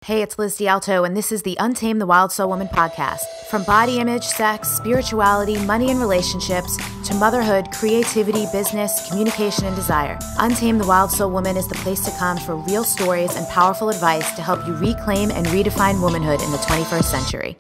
Hey, it's Liz D'Alto, and this is the Untamed the Wild Soul Woman podcast. From body image, sex, spirituality, money and relationships, to motherhood, creativity, business, communication, and desire, Untamed the Wild Soul Woman is the place to come for real stories and powerful advice to help you reclaim and redefine womanhood in the 21st century.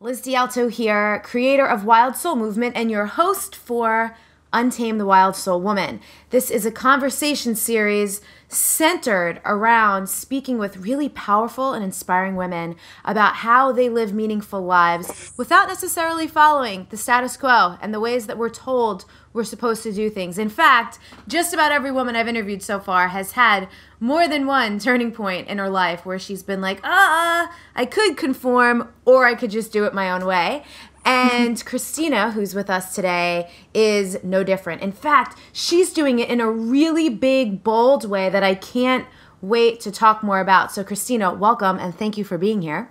Liz D'Alto here, creator of Wild Soul Movement and your host for Untamed the Wild Soul Woman. This is a conversation series centered around speaking with really powerful and inspiring women about how they live meaningful lives without necessarily following the status quo and the ways that we're told we're supposed to do things. In fact, just about every woman I've interviewed so far has had more than one turning point in her life where she's been like, I could conform or I could just do it my own way. And Christina, who's with us today, is no different. In fact, she's doing it in a really big, bold way that I can't wait to talk more about. So Christina, welcome and thank you for being here.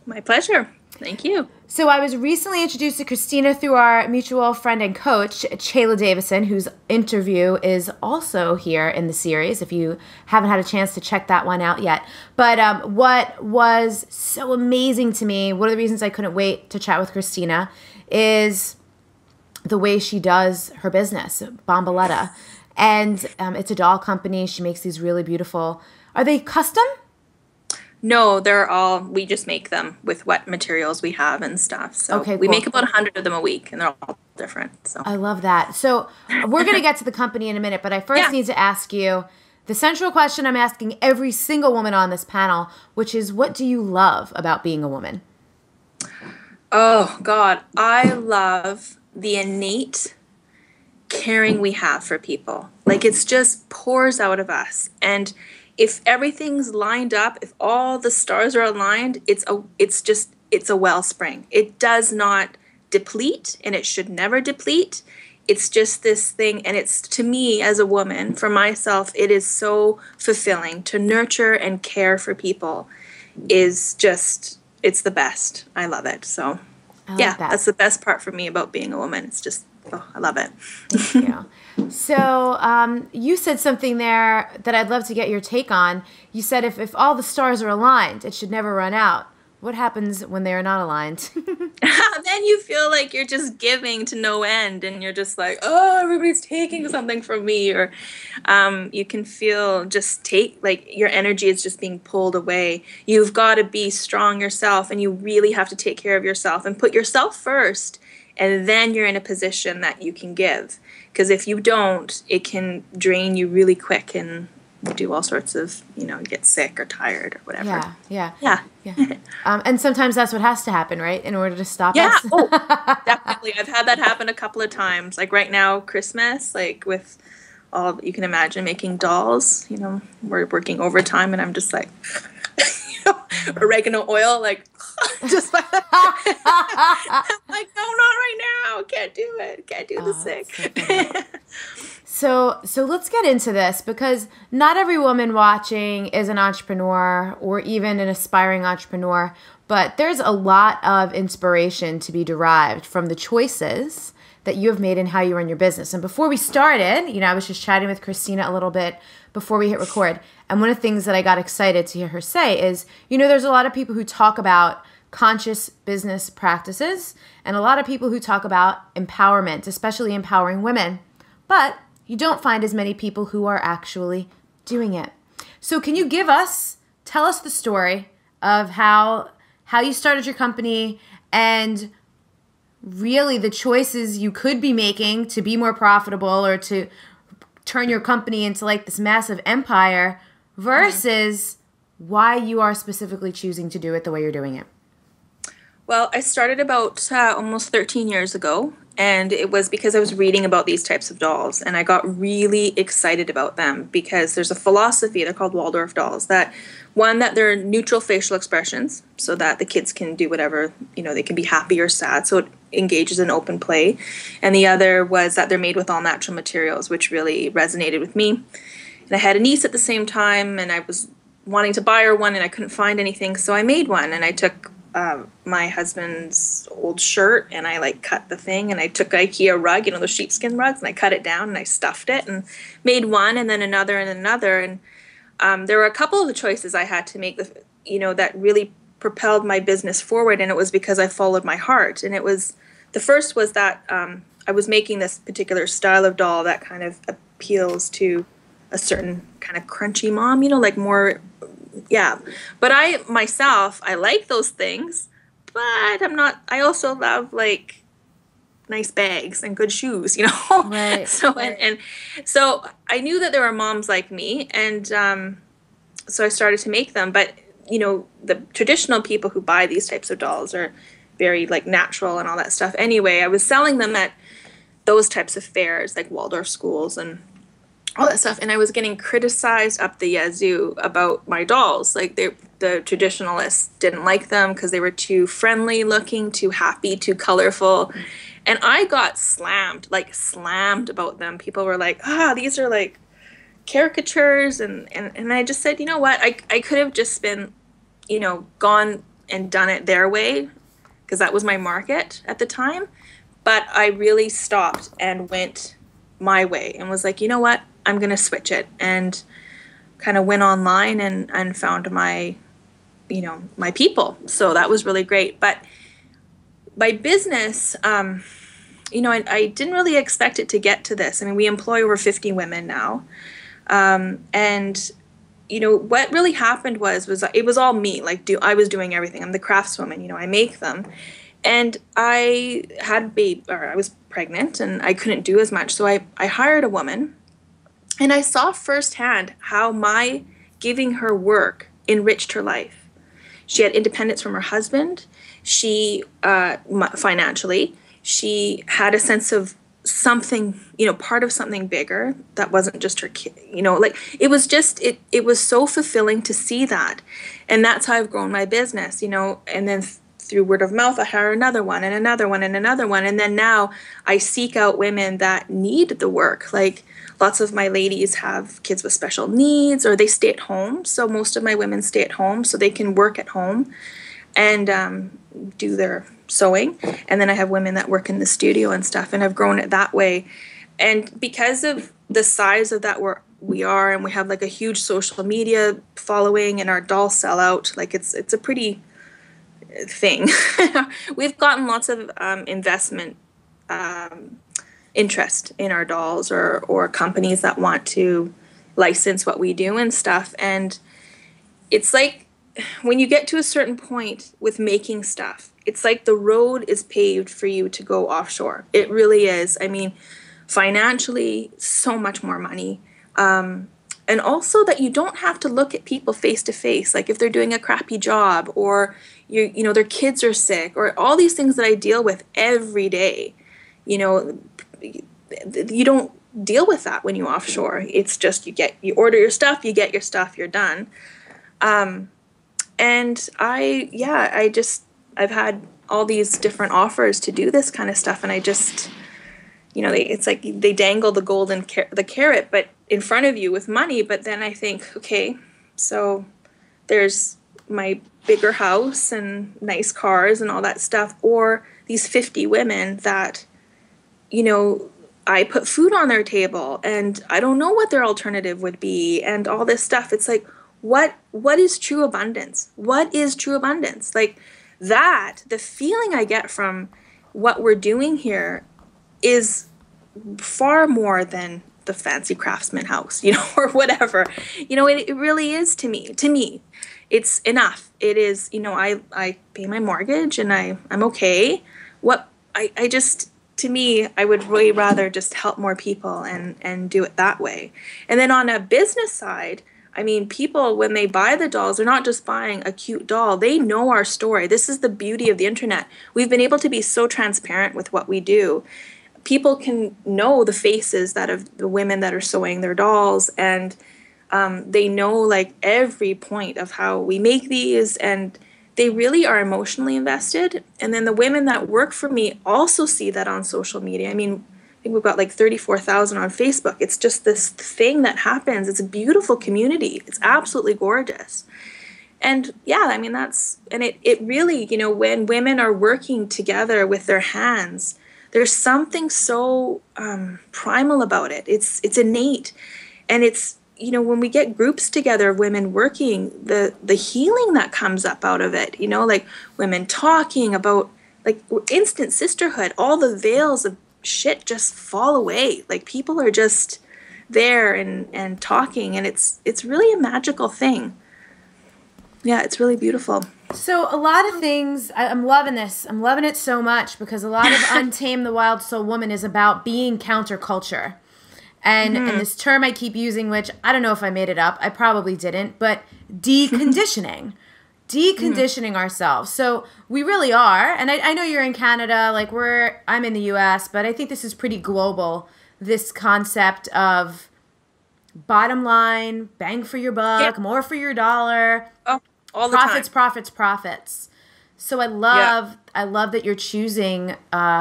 My pleasure. Thank you. So I was recently introduced to Christina through our mutual friend and coach, Chayla Davison, whose interview is also here in the series, if you haven't had a chance to check that one out yet. But what was so amazing to me, one of the reasons I couldn't wait to chat with Christina, is the way she does her business, Bamboletta. And it's a doll company. She makes these really beautiful, are they custom? No, we just make them with what materials we have and stuff. So okay, we cool. make about 100 of them a week and they're all different. So I love that. So we're going to get to the company in a minute, but I first need to ask you the central question I'm asking every single woman on this panel, which is, what do you love about being a woman? Oh, God. I love the innate caring we have for people. Like, it's just pours out of us. And if everything's lined up, if all the stars are aligned, it's a wellspring. It does not deplete, and it should never deplete. It's just this thing, and it's, to me as a woman, for myself, it is so fulfilling to nurture and care for people. It's the best. I love it. So that's the best part for me about being a woman. It's just, I love it. Thank you. So you said something there that I'd love to get your take on. You said if all the stars are aligned, it should never run out. What happens when they are not aligned? Then you feel like you're just giving to no end, and you're just like, oh, everybody's taking something from me. Or you can feel like your energy is just being pulled away. You've got to be strong yourself, and you really have to take care of yourself and put yourself first. And then you're in a position that you can give. Because if you don't, it can drain you really quick and do all sorts of, you get sick or tired or whatever. Yeah. And sometimes that's what has to happen, right? In order to stop us. Oh, definitely. I've had that happen a couple of times. Like right now, Christmas, like with all, you can imagine making dolls, we're working overtime and I'm just like, oregano oil, like, just like, like, no, not right now. Can't do it. Can't do the sick. So let's get into this, because not every woman watching is an entrepreneur or even an aspiring entrepreneur, but there's a lot of inspiration to be derived from the choices that you have made in how you run your business. And before we started, I was just chatting with Christina a little bit before we hit record. And one of the things that I got excited to hear her say is, there's a lot of people who talk about conscious business practices and a lot of people who talk about empowerment, especially empowering women. But you don't find as many people who are actually doing it. So can you tell us the story of how you started your company and really the choices you could be making to be more profitable or to turn your company into like this massive empire versus why you are specifically choosing to do it the way you're doing it? Well, I started about almost 13 years ago, and it was because I was reading about these types of dolls, and I got really excited about them because there's a philosophy, they're called Waldorf dolls, that they're neutral facial expressions so that the kids can do whatever, they can be happy or sad, so it engages in open play. And the other was that they're made with all natural materials, which really resonated with me. And I had a niece at the same time, and I was wanting to buy her one, and I couldn't find anything, so I made one, and I took my husband's old shirt and I cut the thing, and I took an IKEA rug, those sheepskin rugs, and I cut it down and I stuffed it and made one and then another and another. And there were a couple of the choices I had to make, that really propelled my business forward, and it was because I followed my heart. And the first was that I was making this particular style of doll that kind of appeals to a certain kind of crunchy mom, like more, yeah. But I like those things, but I also love like nice bags and good shoes, Right. And so I knew that there were moms like me, and so I started to make them. But the traditional people who buy these types of dolls are very like natural and all that stuff. Anyway, I was selling them at those types of fairs, like Waldorf schools and all that stuff, and I was getting criticized up the yazoo about my dolls. Like the traditionalists didn't like them because they were too friendly looking, too happy, too colorful. And I got slammed about them. People were like, these are like caricatures. And I just said, you know what? I could have just been, gone and done it their way, because that was my market at the time. But I really stopped and went my way and was like, you know what? I'm going to switch it, and kind of went online and found my people. So that was really great. But my business, I didn't really expect it to get to this. I mean, we employ over 50 women now. And what really happened was it was all me. Like, I was doing everything. I'm the craftswoman, I make them. And I was pregnant and I couldn't do as much. So I hired a woman, and I saw firsthand how my giving her work enriched her life. She had independence from her husband. She, financially, she had a sense of something, part of something bigger that wasn't just her kid, like it was just, it was so fulfilling to see that. And that's how I've grown my business, and then through word of mouth, I hire another one and another one and another one. And then now I seek out women that need the work. Like lots of my ladies have kids with special needs, or they stay at home. So most of my women stay at home so they can work at home and do their sewing. And then I have women that work in the studio and stuff, and I've grown it that way. And because of the size of that we are, and we have like a huge social media following, and our dolls sell out, like it's a pretty thing. We've gotten lots of investment interest in our dolls, or companies that want to license what we do and stuff. And it's like when you get to a certain point with making stuff, it's like the road is paved for you to go offshore. It really is. I mean, financially, so much more money. And also that you don't have to look at people face to face. Like if they're doing a crappy job, or their kids are sick, or all these things that I deal with every day, you don't deal with that when you offshore. It's just you order your stuff, you get your stuff, you're done. And I've had all these different offers to do this kind of stuff, and I just, it's like they dangle the carrot, but in front of you with money. But then I think, okay, so there's my bigger house and nice cars and all that stuff, or these 50 women that, I put food on their table, and I don't know what their alternative would be, and all this stuff. It's like, what is true abundance? What is true abundance? Like that, the feeling I get from what we're doing here is far more than the fancy craftsman house, or whatever. It really is to me. It's enough. It is, I pay my mortgage and I'm okay. To me, I would really rather just help more people and do it that way. And then on a business side, I mean, people, when they buy the dolls, they're not just buying a cute doll. They know our story. This is the beauty of the internet. We've been able to be so transparent with what we do. People can know the faces of the women that are sewing their dolls, and they know like every point of how we make these, and they really are emotionally invested. And then the women that work for me also see that on social media. I mean, I think we've got like 34,000 on Facebook. It's just this thing that happens. It's a beautiful community. It's absolutely gorgeous. And yeah, I mean, it really, when women are working together with their hands, there's something so primal about it. It's innate. And it's when we get groups together of women working, the healing that comes up out of it, like women talking about like instant sisterhood, all the veils of shit just fall away. Like people are just there and talking, and it's really a magical thing. Yeah, it's really beautiful. So a lot of things, I'm loving this. I'm loving it so much because a lot of Untamed the Wild Soul Woman is about being counterculture. And this term I keep using, which I don't know if I made it up. I probably didn't. But deconditioning. Deconditioning ourselves. So we really are. And I know you're in Canada. Like I'm in the U.S. But I think this is pretty global. This concept of bottom line, bang for your buck, more for your dollar. Oh, all the profits, time. Profits. So I love that you're choosing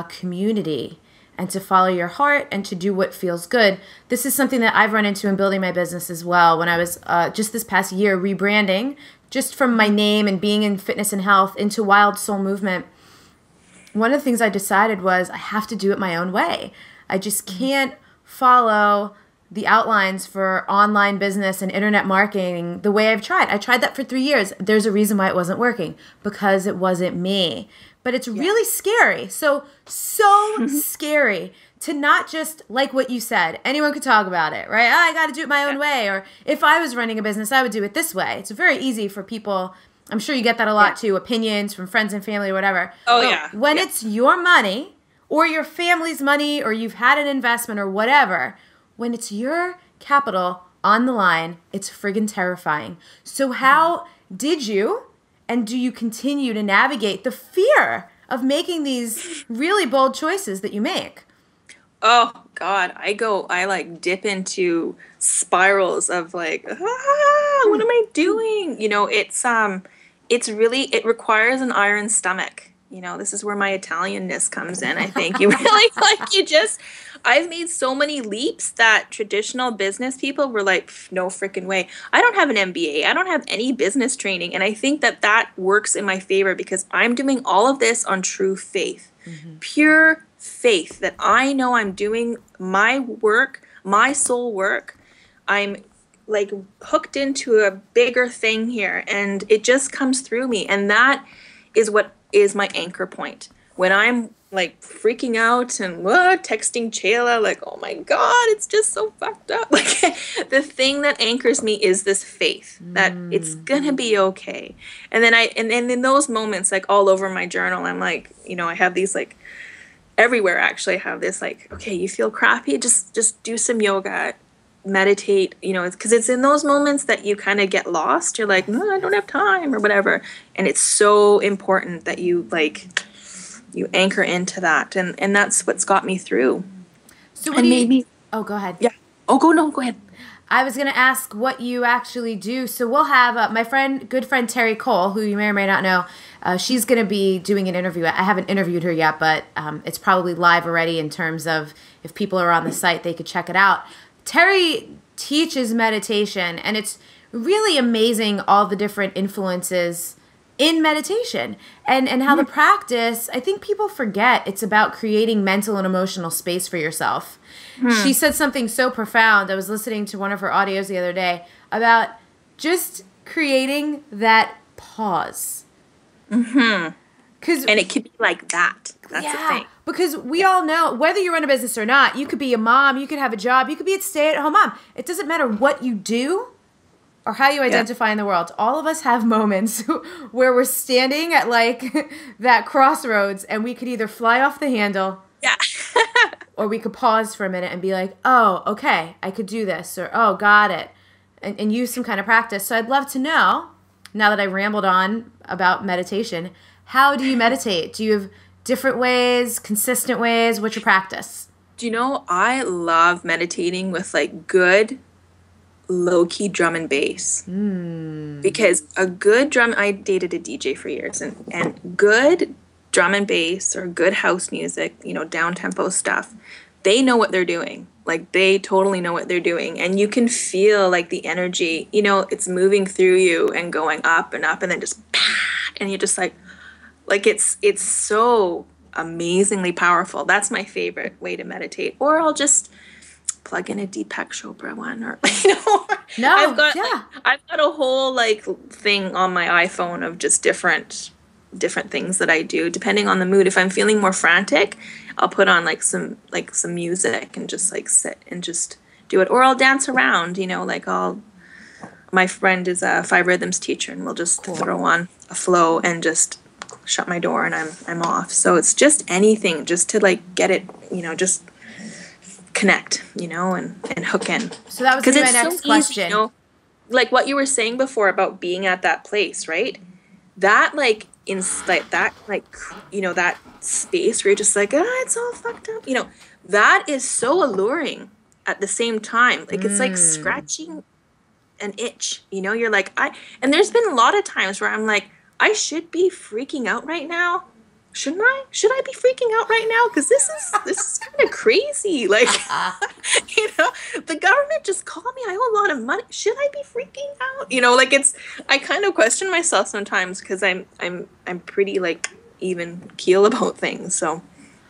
community and to follow your heart and to do what feels good. This is something that I've run into in building my business as well. When I was just this past year rebranding, just from my name and being in fitness and health into Wild Soul Movement, one of the things I decided was I have to do it my own way. I just can't follow the outlines for online business and internet marketing the way I've tried. I tried that for 3 years. There's a reason why it wasn't working, because it wasn't me. But it's really scary. So scary to not just, like what you said, anyone could talk about it, right? I got to do it my own way. Or if I was running a business, I would do it this way. It's very easy for people. I'm sure you get that a lot too, opinions from friends and family or whatever. Oh, but when it's your money or your family's money or you've had an investment or whatever, when it's your capital on the line, it's friggin' terrifying. So how did you and do you continue to navigate the fear of making these really bold choices that you make? Oh God, I like dip into spirals of like, what am I doing? It's really, it requires an iron stomach. This is where my Italianness comes in. I think you really I've made so many leaps that traditional business people were like, no freaking way. I don't have an MBA. I don't have any business training. And I think that works in my favor because I'm doing all of this on true faith, pure faith that I know I'm doing my work, my soul work. I'm like hooked into a bigger thing here and it just comes through me. And that is what is my anchor point. When I'm like freaking out and texting Chayla, like, oh my God, it's just so fucked up. Like the thing that anchors me is this faith that it's gonna be okay. And then in those moments, like all over my journal, I'm like, I have these like everywhere actually I have this like, okay, you feel crappy, just do some yoga, meditate, because it's in those moments that you kind of get lost. You're like, no, I don't have time or whatever. And it's so important that you anchor into that. And that's what's got me through. So oh, go ahead. Yeah. Oh, go ahead. I was going to ask what you actually do. So we'll have my good friend Terry Cole, who you may or may not know. She's going to be doing an interview. I haven't interviewed her yet, but it's probably live already in terms of if people are on the site, they could check it out. Terry teaches meditation, and it's really amazing all the different influences in meditation and how the practice, I think people forget it's about creating mental and emotional space for yourself. She said something so profound. I was listening to one of her audios the other day about just creating that pause. And it could be like that. That's the thing. Because we all know, whether you run a business or not, you could be a mom, you could have a job, you could be a stay-at-home mom. It doesn't matter what you do or how you identify in the world. All of us have moments where we're standing at like that crossroads and we could either fly off the handle or we could pause for a minute and be like, oh, okay, I could do this, or oh, got it, and use some kind of practice. So I'd love to know, now that I rambled on about meditation, how do you meditate? Do you have different ways, consistent ways? What's your practice? Do you know, I love meditating with like good low-key drum and bass. Because a good drum, I dated a DJ for years, and good drum and bass or good house music, down-tempo stuff, they know what they're doing. Like they totally know what they're doing. And you can feel like the energy, it's moving through you and going up and then just, and you're just like it's so amazingly powerful. That's my favorite way to meditate. Or I'll just plug in a Deepak Chopra one, or you know, No, I've got a whole like thing on my iPhone of just different things that I do depending on the mood. If I'm feeling more frantic, I'll put on like some music and just like sit and just do it, or I'll dance around, you know, like my friend is a 5 rhythms teacher, and we'll just throw on a flow and just shut my door, and I'm off. So it's just anything just to like get it, you know, just connect, you know, and hook in. So that was my next question. Easy, you know, like what you were saying before about being at that place, right? That like that like, you know, that space where you're just like, it's all fucked up, you know, that is so alluring at the same time. Like it's like scratching an itch, you know, you're like, and there's been a lot of times where I'm like, I should be freaking out right now. Shouldn't I? Should I be freaking out right now? Because this is kind of crazy. Like, you know, the government just called me. I owe a lot of money. Should I be freaking out? You know, like I kind of question myself sometimes because I'm pretty like even keel about things. So,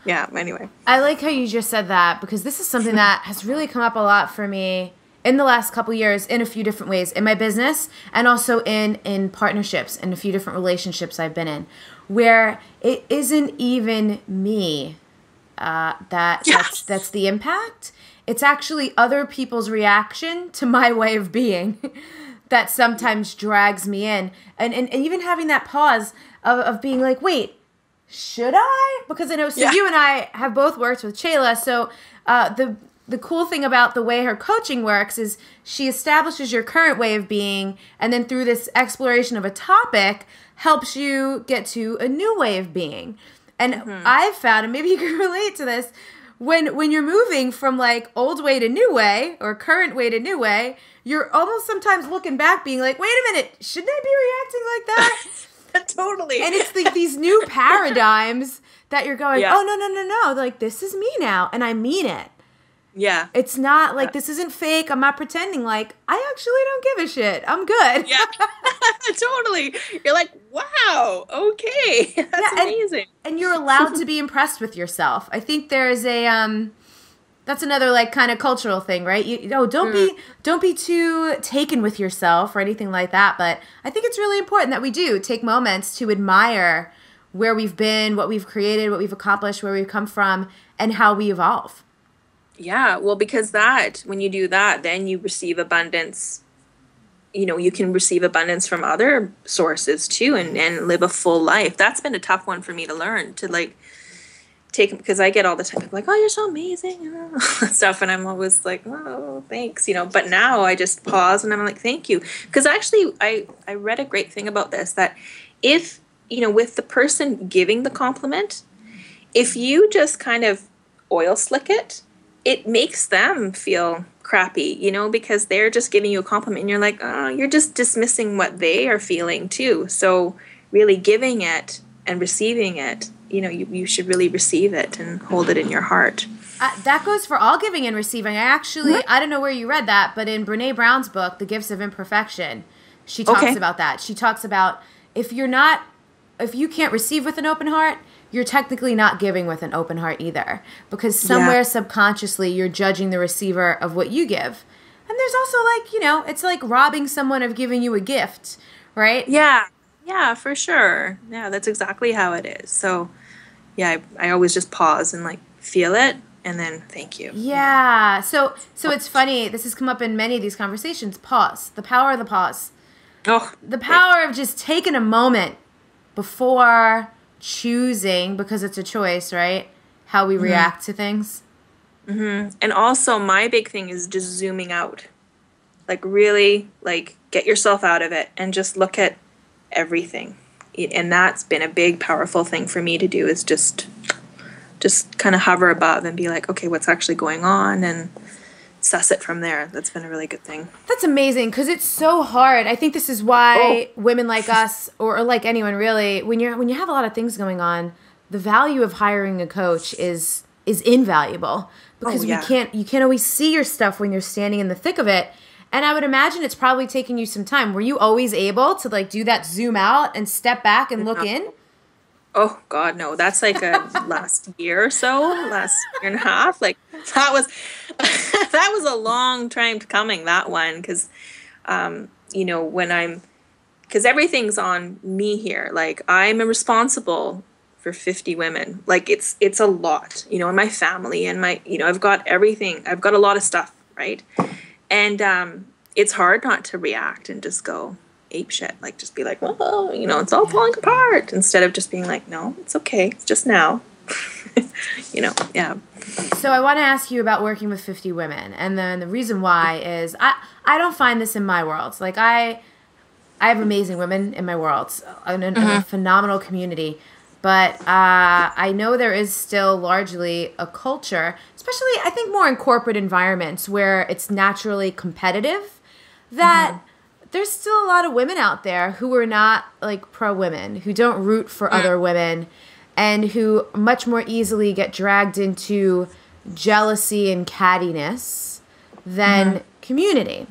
yeah. Anyway, I like how you just said that, because this is something that has really come up a lot for me in the last couple years in a few different ways, in my business and also in partnerships and a few different relationships I've been in, where it isn't even me that's the impact. It's actually other people's reaction to my way of being that sometimes drags me in. And even having that pause of being like, wait, should I? Because I know, you and I have both worked with Chayla, so the cool thing about the way her coaching works is she establishes your current way of being, and then through this exploration of a topic helps you get to a new way of being. And I've found, and maybe you can relate to this, when you're moving from like old way to new way or current way to new way, you're almost sometimes looking back being like, wait a minute, shouldn't I be reacting like that? Totally. And it's like these new paradigms that you're going, oh, no, like this is me now, and I mean it. Yeah. It's not like, this isn't fake. I'm not pretending. Like, I actually don't give a shit. I'm good. Yeah. Totally. You're like, wow, okay. That's amazing. And you're allowed to be impressed with yourself. I think there's that's another like kind of cultural thing, right? Don't be too taken with yourself or anything like that. But I think it's really important that we do take moments to admire where we've been, what we've created, what we've accomplished, where we've come from, and how we evolve. Yeah, well, because when you do that, then you receive abundance. You know, you can receive abundance from other sources too, and live a full life. That's been a tough one for me to learn, to like take, because I get all the time like, oh, you're so amazing, you know, stuff, and I'm always like, oh, thanks, you know. But now I just pause and I'm like, thank you, because actually I read a great thing about this, that if, you know, with the person giving the compliment, if you just kind of oil slick it makes them feel crappy, you know, because they're just giving you a compliment and you're like, oh, you're just dismissing what they are feeling too. So really giving it and receiving it, you know, you should really receive it and hold it in your heart. That goes for all giving and receiving. I don't know where you read that, but in Brene Brown's book, The Gifts of Imperfection, she talks about that. She talks about if you can't receive with an open heart, you're technically not giving with an open heart either, because somewhere subconsciously you're judging the receiver of what you give. And there's also like, you know, it's like robbing someone of giving you a gift, right? Yeah, for sure. Yeah, that's exactly how it is. So yeah, I always just pause and like feel it and then thank you. Yeah. So it's funny. This has come up in many of these conversations. Pause. The power of the pause. Oh, the power of just taking a moment before choosing, because it's a choice, right? How we react to things. Mm-hmm. And also my big thing is just zooming out. Like really like get yourself out of it and just look at everything. And that's been a big, powerful thing for me to do, is just kind of hover above and be like, okay, what's actually going on, and suss it from there. That's been a really good thing. That's amazing, because it's so hard. I think this is why women like us, or like anyone really, when you have a lot of things going on, the value of hiring a coach is invaluable, because you can't always see your stuff when you're standing in the thick of it. And I would imagine it's probably taking you some time. Were you always able to like do that zoom out and step back and look in? Oh God, no. That's like a last year or so, last year and a half. Like that was that was a long time coming, that one, because you know, because everything's on me here. Like, I'm responsible for 50 women. Like, it's a lot, you know, in my family and my, you know, I've got everything. I've got a lot of stuff, right? And it's hard not to react and just go ape shit. Like, just be like, oh, you know, it's all falling apart, instead of just being like, no, it's okay. It's just now. You know, yeah. So I want to ask you about working with 50 women. And then the reason why is I don't find this in my world. Like, I have amazing women in my world, a phenomenal community. But I know there is still largely a culture, especially I think more in corporate environments where it's naturally competitive, that there's still a lot of women out there who are not like pro-women, who don't root for other women, and who much more easily get dragged into jealousy and cattiness than community.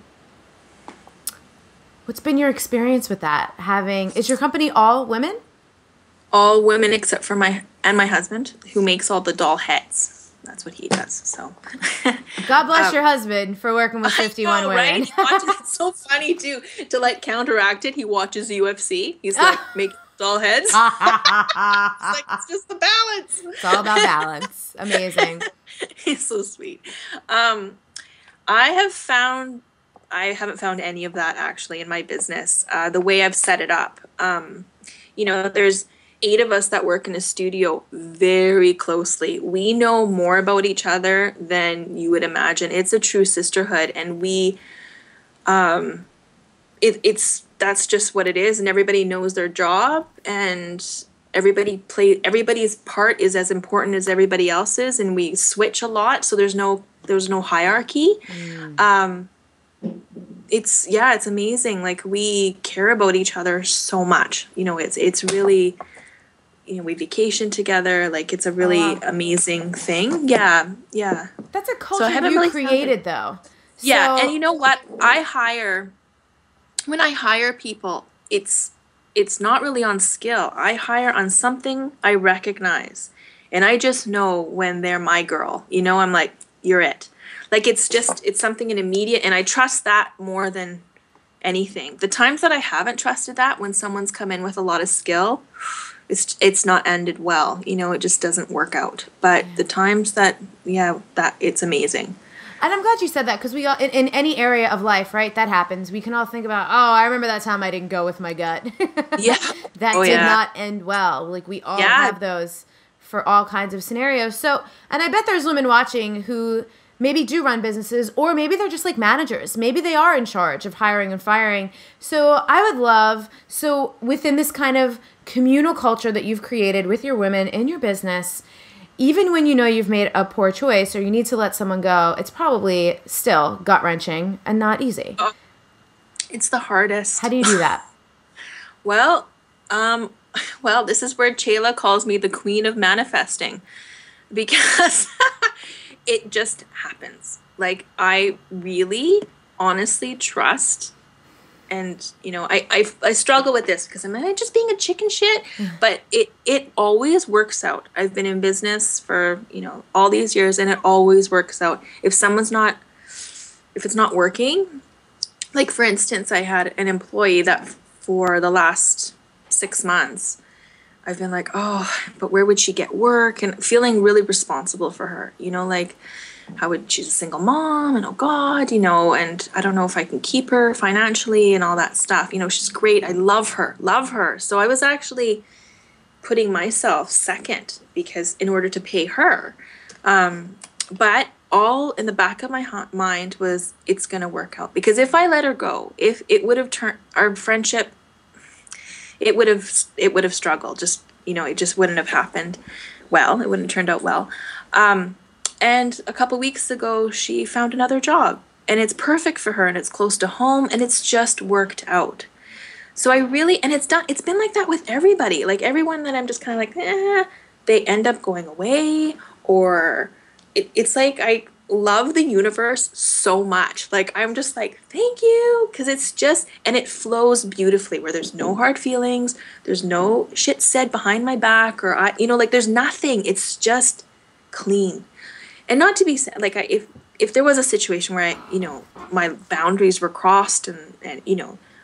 What's been your experience with that? Is your company all women? All women except for my husband, who makes all the doll heads. That's what he does. So, God bless your husband for working with 51 women. Right? It's so funny too. To like counteract it, he watches UFC. He's like making doll heads. It's like, it's just the balance. It's all about balance. Amazing. He's so sweet. I haven't found any of that actually in my business. The way I've set it up, you know, there's 8 of us that work in a studio very closely. We know more about each other than you would imagine. It's a true sisterhood, and we, that's just what it is. And everybody knows their job, and everybody's part is as important as everybody else's, and we switch a lot. So there's no hierarchy. It's amazing. Like, we care about each other so much. You know, it's really, you know, we vacation together. Like, it's a really amazing thing. Yeah. That's a culture you created, though. Yeah, and you know what? When I hire people, it's not really on skill. I hire on something I recognize. And I just know when they're my girl. You know, I'm like, you're it. Like, it's something immediate, and I trust that more than anything. The times that I haven't trusted that, when someone's come in with a lot of skill, it's not ended well. You know, it just doesn't work out. But the times that it's amazing. And I'm glad you said that, because we all, in any area of life, right, that happens. We can all think about, I remember that time I didn't go with my gut. Yeah. That did not end well. Like, we all have those for all kinds of scenarios. So, and I bet there's women watching who maybe do run businesses, or maybe they're just like managers. Maybe they are in charge of hiring and firing. So I would love, within this kind of communal culture that you've created with your women in your business, even when you know you've made a poor choice or you need to let someone go, it's probably still gut-wrenching and not easy. It's the hardest. How do you do that? Well, this is where Chayla calls me the queen of manifesting, because it just happens. Like, I really honestly trust, and you know, I struggle with this because I'm just being a chicken shit, but it always works out. I've been in business for, you know, all these years, and it always works out. If it's not working, like, for instance, I had an employee that for the last 6 months, I've been like, but where would she get work? And feeling really responsible for her, you know, like, she's a single mom, and oh God, you know, and I don't know if I can keep her financially and all that stuff. You know, she's great. I love her. So I was actually putting myself second, because in order to pay her, but all in the back of my mind was, it's going to work out, because if I let her go, if it would have turned our friendship, it would have struggled. Just, you know, it just wouldn't have happened well. It wouldn't have turned out well. And a couple weeks ago, she found another job, and it's perfect for her, and it's close to home, and it's just worked out. So and it's been like that with everybody. Like, everyone that I'm just kind of like, they end up going away, or it's like, I love the universe so much. Like, I'm just like, thank you, because it's just, and it flows beautifully, where there's no hard feelings, there's no shit said behind my back, or there's nothing. It's just clean. and not to be like, if there was a situation where my boundaries were crossed, and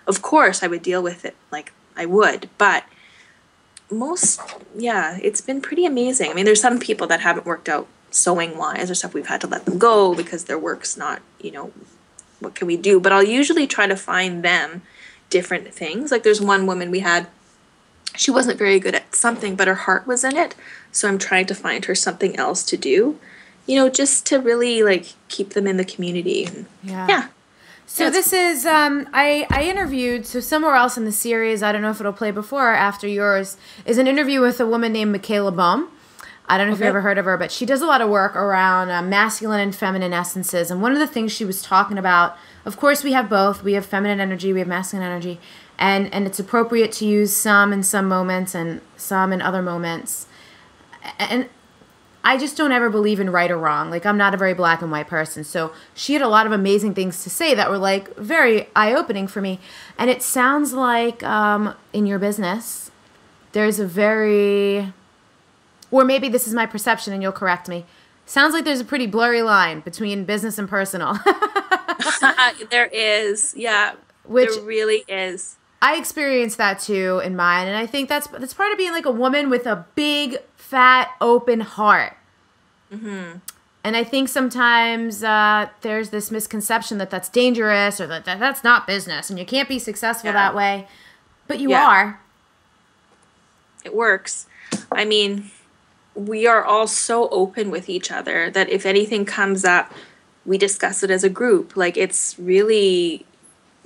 of course I would deal with it, like I would, but it's been pretty amazing. I mean, there's some people that haven't worked out sewing wise or stuff. We've had to let them go because their work's not, what can we do? But I'll usually try to find them different things. Like there's one woman we had, she wasn't very good at something, but her heart was in it. So I'm trying to find her something else to do, just to really like keep them in the community. Yeah. So this is, I interviewed, so somewhere else in the series, I don't know if it'll play before or after yours, is an interview with a woman named Michaela Bohm. I don't know if you've ever heard of her, but she does a lot of work around masculine and feminine essences. And one of the things she was talking about, of course we have both. We have feminine energy, we have masculine energy. And it's appropriate to use some in some moments and some in other moments. And I just don't ever believe in right or wrong. Like, I'm not a very black and white person. So she had a lot of amazing things to say that were, like, very eye-opening for me. And it sounds like in your business, there's a very, or maybe this is my perception and you'll correct me, sounds like there's a pretty blurry line between business and personal. There is, yeah. Which there really is. I experienced that too in mine, and I think that's part of being like a woman with a big, fat, open heart. Mm-hmm. And I think sometimes there's this misconception that that's dangerous or that's not business and you can't be successful that way, but you are. It works. I mean, we are all so open with each other that if anything comes up, we discuss it as a group. Like, it's really,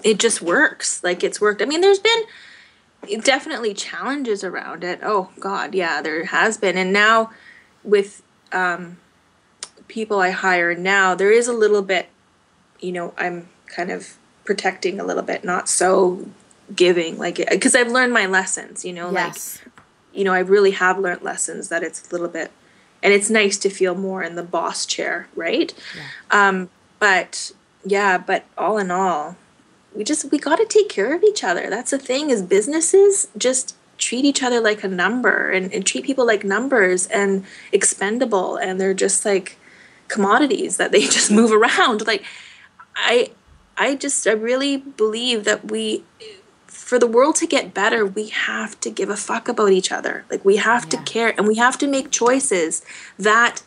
it just works. Like, it's worked. I mean, there's been definitely challenges around it. Oh God, yeah, there has been. And now with people I hire now, there is a little bit, I'm kind of protecting a little bit, not so giving, like, because I've learned my lessons, Yes. like, I really have learned lessons that it's a little bit, and it's nice to feel more in the boss chair, right? Yeah. But all in all, we got to take care of each other. That's the thing, is businesses just treat each other like a number and treat people like numbers and expendable. And they're just like commodities that they just move around. Like, I really believe that for the world to get better, we have to give a fuck about each other. Like, we have to care, and we have to make choices that,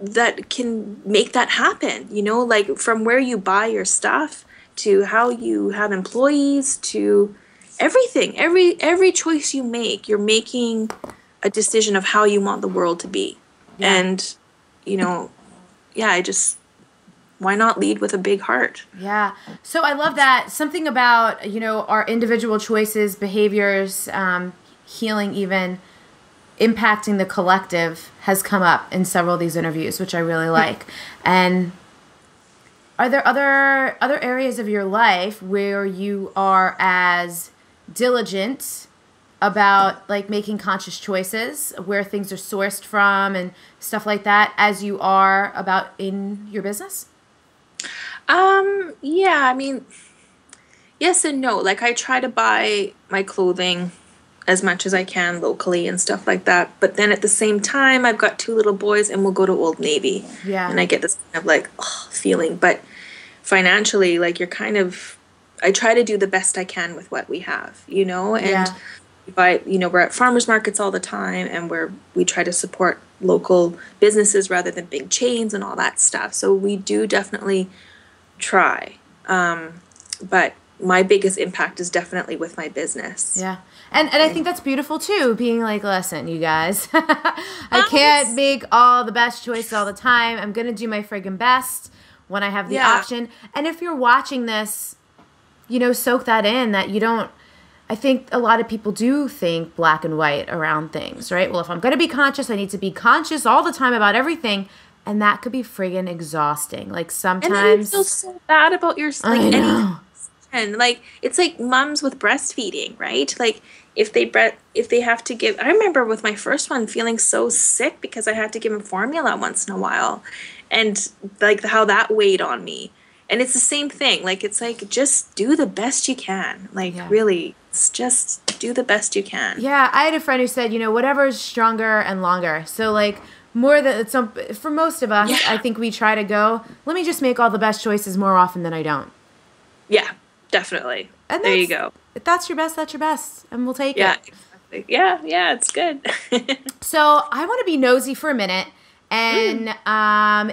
that can make that happen, like from where you buy your stuff to how you have employees to everything. Every choice you make, you're making a decision of how you want the world to be. Yeah. And, why not lead with a big heart? Yeah. So I love that. Something about, our individual choices, behaviors, healing even, impacting the collective has come up in several of these interviews, which I really like. And are there other areas of your life where you are as diligent about like making conscious choices, where things are sourced from and stuff like that, as you are about in your business? Yeah, I mean, yes and no. Like, I try to buy my clothing as much as I can locally and stuff like that. But then at the same time, I've got 2 little boys and we'll go to Old Navy. Yeah. And I get this kind of like feeling. But financially, like, I try to do the best I can with what we have, and we're at farmers markets all the time, and we try to support local businesses rather than big chains and all that stuff. So we do definitely try. But my biggest impact is definitely with my business. Yeah. And I think that's beautiful too, being like, listen, you guys, I can't make all the best choices all the time. I'm going to do my friggin' best when I have the option. And if you're watching this, soak that in, that you don't, I think a lot of people do think black and white around things, right? Well, if I'm going to be conscious, I need to be conscious all the time about everything. And that could be friggin' exhausting. Like, sometimes. And then you feel so bad about your, like, anything. And like, it's like moms with breastfeeding, right? Like, if they have to give, I remember with my first one feeling so sick because I had to give him formula once in a while, and like how that weighed on me. And it's the same thing. Like, it's like, just do the best you can. Like, really, it's just do the best you can. Yeah, I had a friend who said, whatever is stronger and longer. So like, more than some, for most of us, Yeah. I think we try to go, let me just make all the best choices more often than I don't. Yeah, definitely. And there you go. If that's your best, that's your best. And we'll take Yeah, it. exactly. Yeah, it's good. So I want to be nosy for a minute. And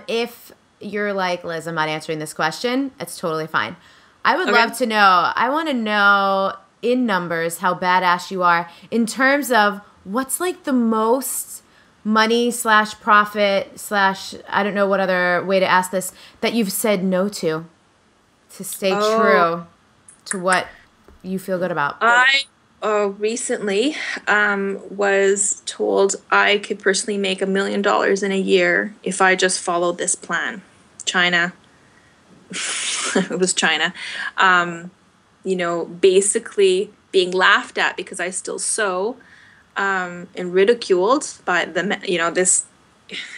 if you're like, Liz, I'm not answering this question, it's totally fine. I would love to know. I want to know in numbers how badass you are in terms of what's like the most money / profit / I don't know what other way to ask this that you've said no to stay true to what you feel good about. I recently was told I could personally make $1 million in a year if I just followed this plan. China. It was China. Basically being laughed at because I still sew, and ridiculed by this.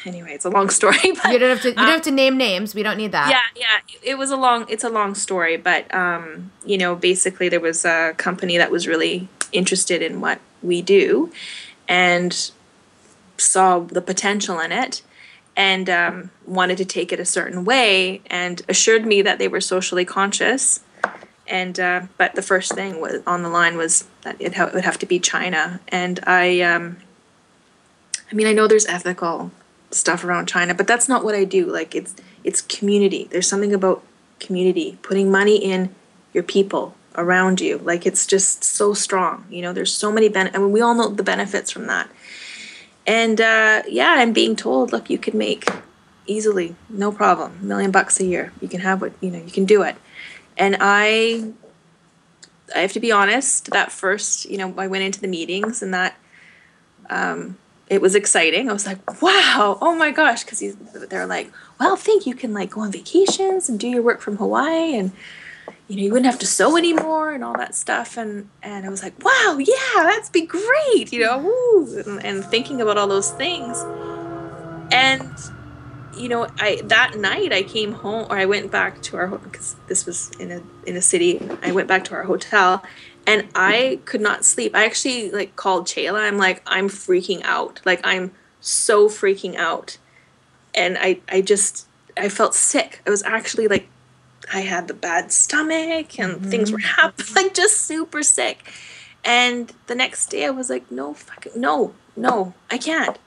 Anyway, it's a long story. But, you don't have to name names. We don't need that. Yeah. It's a long story, but basically there was a company that was really interested in what we do, and saw the potential in it, and wanted to take it a certain way, and assured me that they were socially conscious. And but the first thing was on the line was that it would have to be China, and I know there's ethical stuff around China, but that's not what I do. Like it's community. There's something about community, putting money in your people around you. Like it's just so strong. There's so many we all know the benefits from that. And I'm being told, look, you could make easily, no problem, $1 million a year. You can have you can do it. And I have to be honest, that first, I went into the meetings, and that it was exciting. I was like, wow, oh my gosh, because they're like, well, I think you can like go on vacations and do your work from Hawaii, and you wouldn't have to sew anymore and all that stuff. And I was like, wow, yeah, that'd be great, woo, and thinking about all those things. And that night I came home, or I went back to our, because this was in a city. I went back to our hotel, and I could not sleep. I actually called Chayla. I'm like, I'm freaking out. Like, I'm so freaking out. And I felt sick. I was actually I had the bad stomach, and things were happening, just super sick. And the next day I was like, no, I can't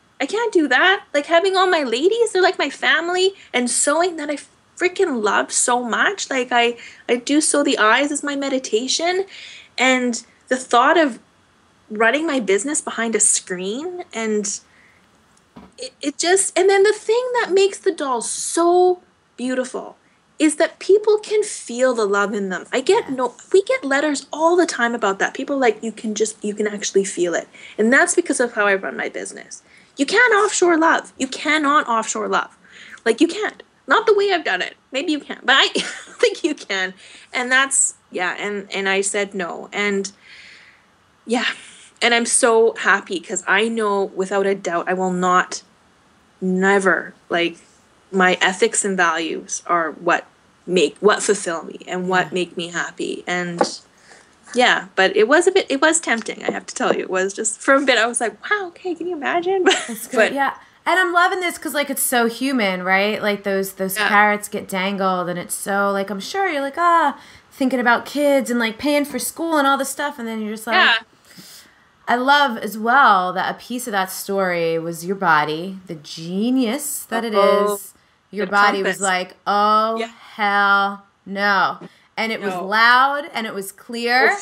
do that. Having all my ladies, they're like my family, and sewing that I freaking love so much. I do sew the eyes as my meditation, and the thought of running my business behind a screen, and it just, and then the thing that makes the dolls so beautiful is that people can feel the love in them. We get letters all the time about that. People are like, you can actually feel it. And that's because of how I run my business. You can't offshore love. You cannot offshore love. You can't. Not the way I've done it. Maybe you can, but I think you can. And that's, and I said no. And and I'm so happy, because I know without a doubt I will never, my ethics and values are what fulfill me and what make me happy. And but it was tempting, I have to tell you. It was just, for a bit I was like, wow, okay, can you imagine? That's good. Yeah. And I'm loving this because it's so human, right? Those carrots get dangled, and it's so I'm sure you're thinking about kids and paying for school and all this stuff, and then you're just I love as well that a piece of that story was your body, the genius that it is. Your body was like, oh, hell no. And it was loud, and it was clear,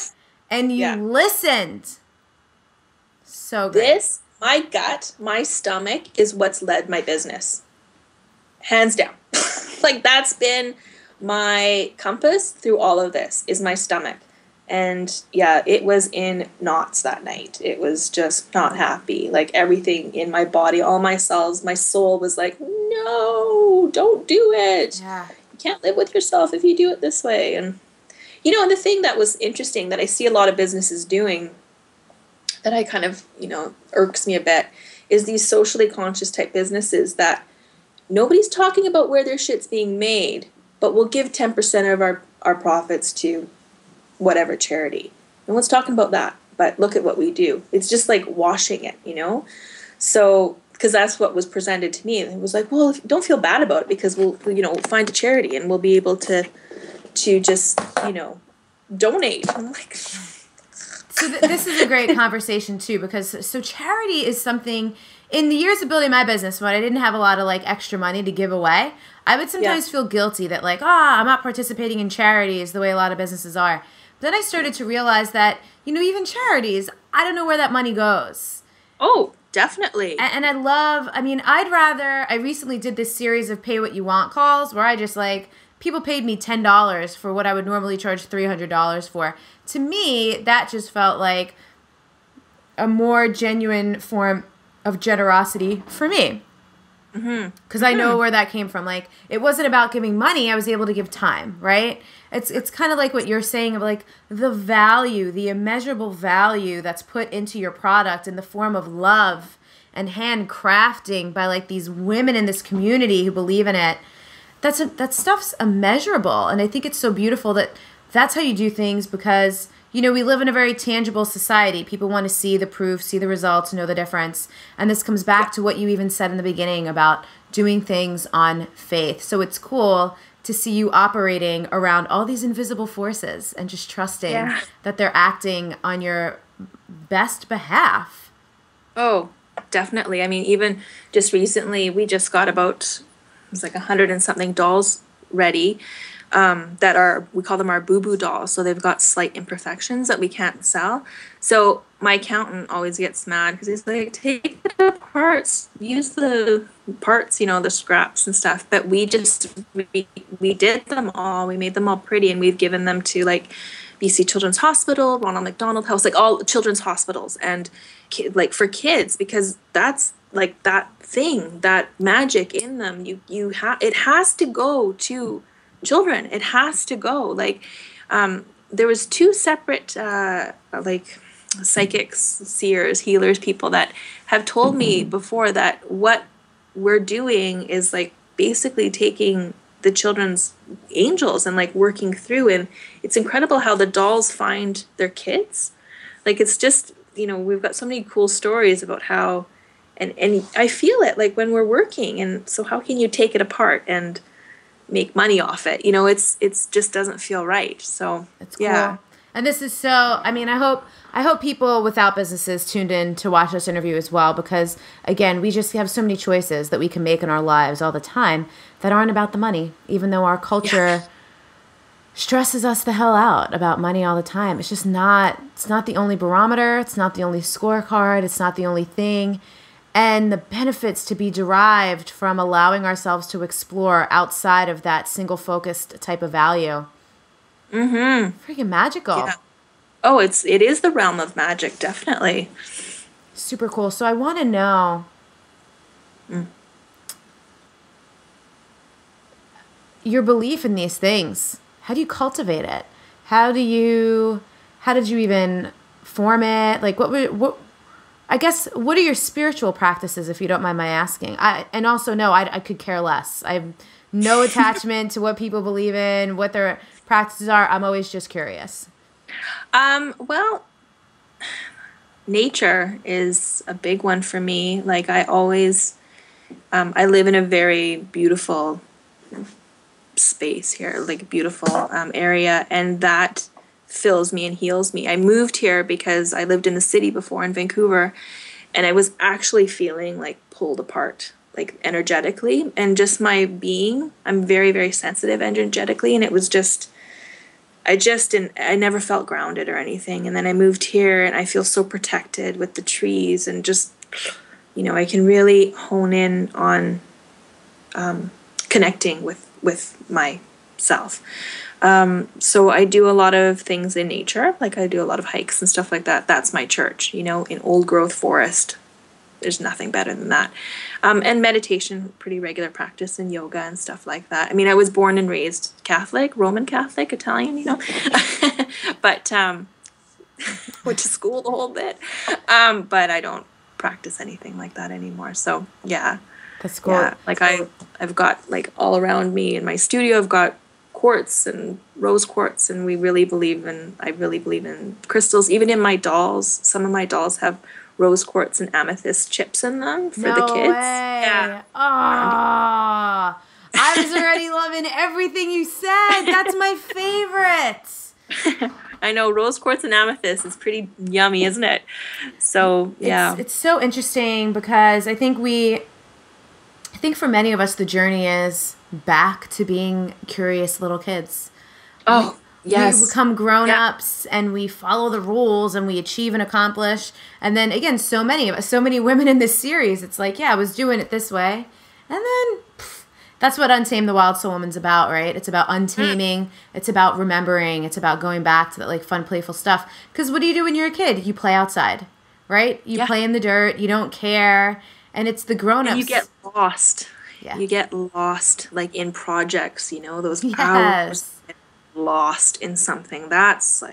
and you listened. So great. My gut, my stomach is what's led my business. Hands down. That's been my compass through all of this, is my stomach. And it was in knots that night. It was just not happy. Everything in my body, all my cells, my soul was like, no, don't do it. Yeah. You can't live with yourself if you do it this way. And, and the thing that was interesting that I see a lot of businesses doing, that I kind of, irks me a bit, is these socially conscious type businesses that nobody's talking about where their shit's being made, but we'll give 10% of our profits to whatever charity. No one's talking about that, but look at what we do. It's just like washing it, So because that's what was presented to me. And it was like, well, don't feel bad about it, because we'll find a charity and we'll be able to just, donate. I'm like, so this is a great conversation too, because so charity is something, in the years of building my business, when I didn't have a lot of like extra money to give away, I would sometimes feel guilty that like, I'm not participating in charities the way a lot of businesses are. But then I started to realize that, even charities, I don't know where that money goes. Oh, definitely. And I recently did this series of pay what you want calls where I just like, people paid me $10 for what I would normally charge $300 for. To me, that just felt like a more genuine form of generosity for me. Because I know where that came from. Like, it wasn't about giving money. I was able to give time, right? It's kind of like what you're saying of like the value, the immeasurable value that's put into your product in the form of love and handcrafting by like these women in this community who believe in it. That stuff's immeasurable. And I think it's so beautiful that that's how you do things, because we live in a very tangible society. People want to see the proof, see the results, know the difference. And this comes back to what you even said in the beginning about doing things on faith. So it's cool to see you operating around all these invisible forces and just trusting that they're acting on your best behalf. Oh, definitely. I mean, even just recently, we just got about, it was like 100 and something dolls ready. That we call them our boo-boo dolls. So they've got slight imperfections that we can't sell. So my accountant always gets mad because he's like, take it apart, use the parts, the scraps and stuff. But we did them all. We made them all pretty, and we've given them to like BC Children's Hospital, Ronald McDonald House, like all children's hospitals, and like for kids, because that's like that thing, that magic in them. It has to go to children. It has to go. Like, there was 2 separate like psychics, seers, healers, people that have told me before that what we're doing is like basically taking the children's angels and like working through. And it's incredible how the dolls find their kids. Like, it's just, we've got so many cool stories about how, and I feel it like when we're working. And so how can you take it apart and make money off it? It's just doesn't feel right. So it's cool. Yeah. And this is so, I hope people without businesses tuned in to watch this interview as well, because again, we just have so many choices that we can make in our lives all the time that aren't about the money, even though our culture stresses us the hell out about money all the time. It's just it's not the only barometer. It's not the only scorecard. It's not the only thing. And the benefits to be derived from allowing ourselves to explore outside of that single-focused type of value. Freaking magical. Yeah. Oh, it is the realm of magic, definitely. Super cool. So I want to know your belief in these things. How do you cultivate it? How did you even form it? Like, what are your spiritual practices, if you don't mind my asking? I could care less. I have no attachment to what people believe in, what their practices are. I'm always just curious. Well, nature is a big one for me. Like, I always, I live in a very beautiful space here, like a beautiful area, and that fills me and heals me. I moved here because I lived in the city before in Vancouver, and I was actually feeling like pulled apart, like energetically, and just my being. I'm very, very sensitive energetically, and it was just, I never felt grounded or anything. And then I moved here, and I feel so protected with the trees, and just, I can really hone in on connecting with myself. So I do a lot of things in nature. Like, I do a lot of hikes and stuff like that. That's my church, in old growth forest. There's nothing better than that. And meditation, pretty regular practice, and yoga and stuff like that. I mean, I was born and raised Catholic, Roman Catholic, Italian, but went to school the whole bit. But I don't practice anything like that anymore. So yeah. That's cool. Yeah, like I've got like all around me in my studio, I've got quartz and rose quartz, and I really believe in crystals. Even in my dolls, some of my dolls have rose quartz and amethyst chips in them for the No kids. way. Yeah. Oh, I was already loving everything you said. That's my favorite. I know, rose quartz and amethyst is pretty yummy, isn't it? So, yeah. It's so interesting because I think for many of us the journey is back to being curious little kids. Oh, yes. We become grown-ups and we follow the rules and we achieve and accomplish. And then again, so many women in this series, it's like, yeah, I was doing it this way. And then that's what Untamed the Wild Soul Woman's about, right? It's about untaming. It's about remembering. It's about going back to that like fun, playful stuff. Because what do you do when you're a kid? You play outside, right? You play in the dirt. You don't care. And it's the grown-ups. And you get lost. Yeah. You get lost like in projects, those hours lost in something. That's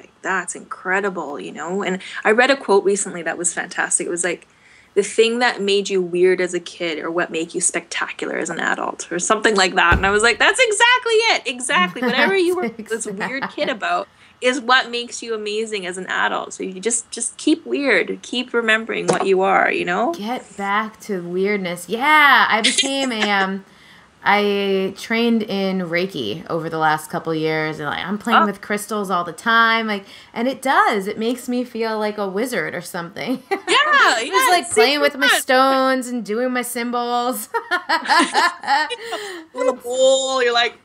incredible, And I read a quote recently that was fantastic. It was like, the thing that made you weird as a kid or what made you spectacular as an adult or something like that. And I was like, that's exactly it. Exactly. Whatever you were this weird kid about is what makes you amazing as an adult. So you just keep weird. Keep remembering what you are, Get back to weirdness. Yeah. I trained in Reiki over the last couple years, and I'm playing with crystals all the time. And it makes me feel like a wizard or something. Yeah, Just playing with my stones and doing my symbols. Little bowl, you're like.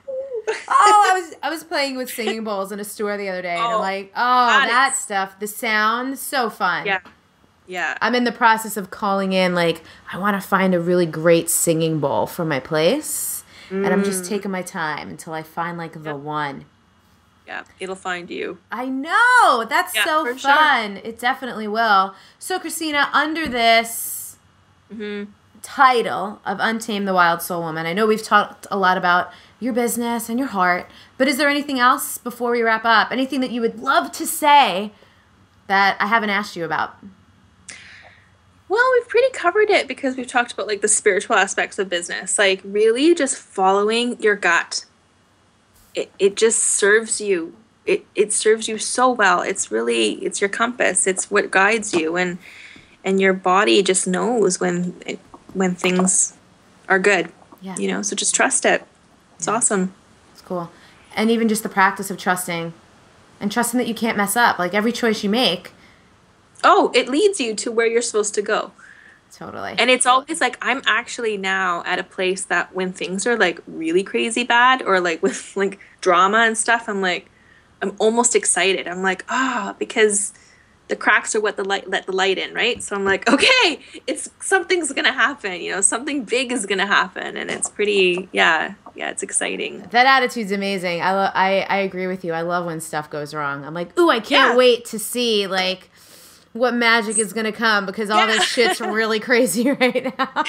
I was playing with singing bowls in a store the other day, and I'm like, that stuff, the sound, so fun. Yeah. Yeah. I'm in the process of calling in, I want to find a really great singing bowl for my place. And I'm just taking my time until I find, the one. Yeah, it'll find you. I know! That's so fun. Sure. It definitely will. So, Christina, under this title of Untamed the Wild Soul Woman, I know we've talked a lot about your business and your heart, but is there anything else before we wrap up? Anything that you would love to say that I haven't asked you about? Well, we've pretty covered it because we've talked about the spiritual aspects of business, really just following your gut. It just serves you. It serves you so well. It's your compass. It's what guides you, and your body just knows when things are good. Yeah. So just trust it. It's awesome. It's cool. And even just the practice of trusting that you can't mess up. Every choice you make. Oh, it leads you to where you're supposed to go. Totally. And it's always I'm actually now at a place that when things are really crazy bad or with drama and stuff, I'm almost excited. I'm because the cracks are what let the light in, right? So I'm okay, something's gonna happen, something big is gonna happen, and it's pretty, it's exciting. That attitude's amazing. I agree with you. I love when stuff goes wrong. I'm ooh, I can't wait to see what magic is going to come because all this shit's really crazy right now.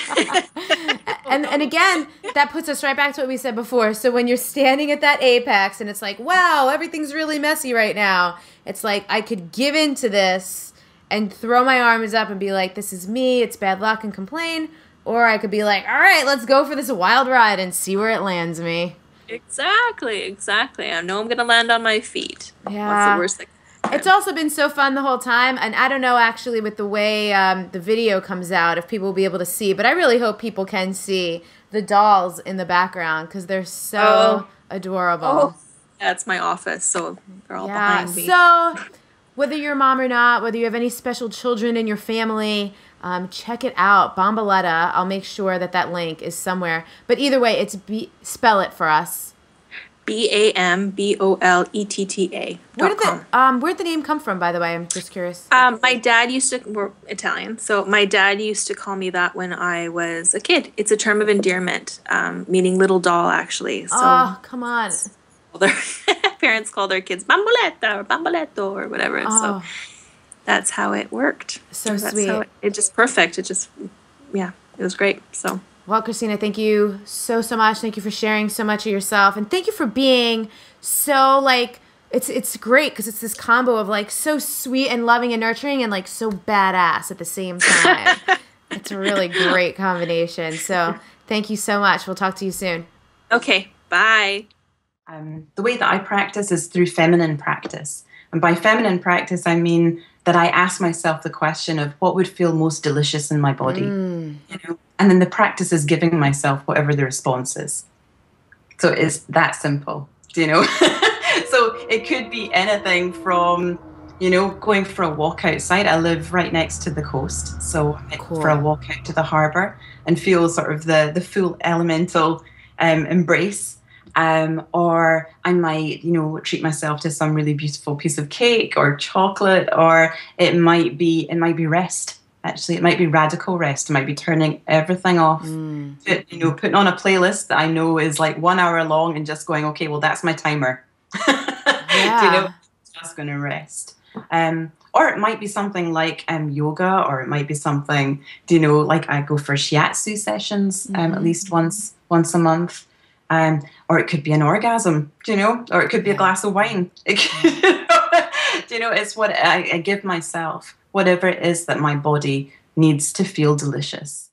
and again, that puts us right back to what we said before. So when you're standing at that apex and it's wow, everything's really messy right now. It's I could give in to this and throw my arms up and be this is me, it's bad luck, and complain. Or I could be all right, let's go for this wild ride and see where it lands me. Exactly. I know I'm going to land on my feet. Yeah. What's the worst thing? It's also been so fun the whole time, and I don't know actually with the way the video comes out if people will be able to see, but I really hope people can see the dolls in the background because they're so adorable. Oh, that's my office, so they're all behind me. So whether you're a mom or not, whether you have any special children in your family, check it out, Bamboletta. I'll make sure that link is somewhere. But either way, spell it for us. BAMBOLETTA. Where'd the name come from, by the way? I'm just curious. My dad we're Italian, so my dad used to call me that when I was a kid. It's a term of endearment, meaning little doll, actually. So come on. Their parents call their kids Bamboletta or Bamboletto or whatever. So that's how it worked. So sweet. It just perfect. It was great. So. Well, Christina, thank you so much. Thank you for sharing so much of yourself. And thank you for being so, it's great because it's this combo of, so sweet and loving and nurturing and, so badass at the same time. It's a really great combination. So thank you so much. We'll talk to you soon. Okay. Bye. The way that I practice is through feminine practice. And by feminine practice, I mean that I ask myself the question of what would feel most delicious in my body, you know, and then the practice is giving myself whatever the response is. So it's that simple, do you know? So it could be anything from, you know, going for a walk outside. I live right next to the coast, so I went for a walk out to the harbour and feel sort of the full elemental embrace. Or I might, you know, treat myself to some really beautiful piece of cake or chocolate, or it might be rest. Actually, it might be radical rest. It might be turning everything off, you know, putting on a playlist that I know is like 1 hour long and just going, okay, well, that's my timer. Yeah. You know, just going to rest. Or it might be something like yoga, or it might be something, you know, like I go for shiatsu sessions at least once a month. Or it could be an orgasm, you know, or it could be a glass of wine. It could, you know, it's what I give myself, whatever it is that my body needs to feel delicious.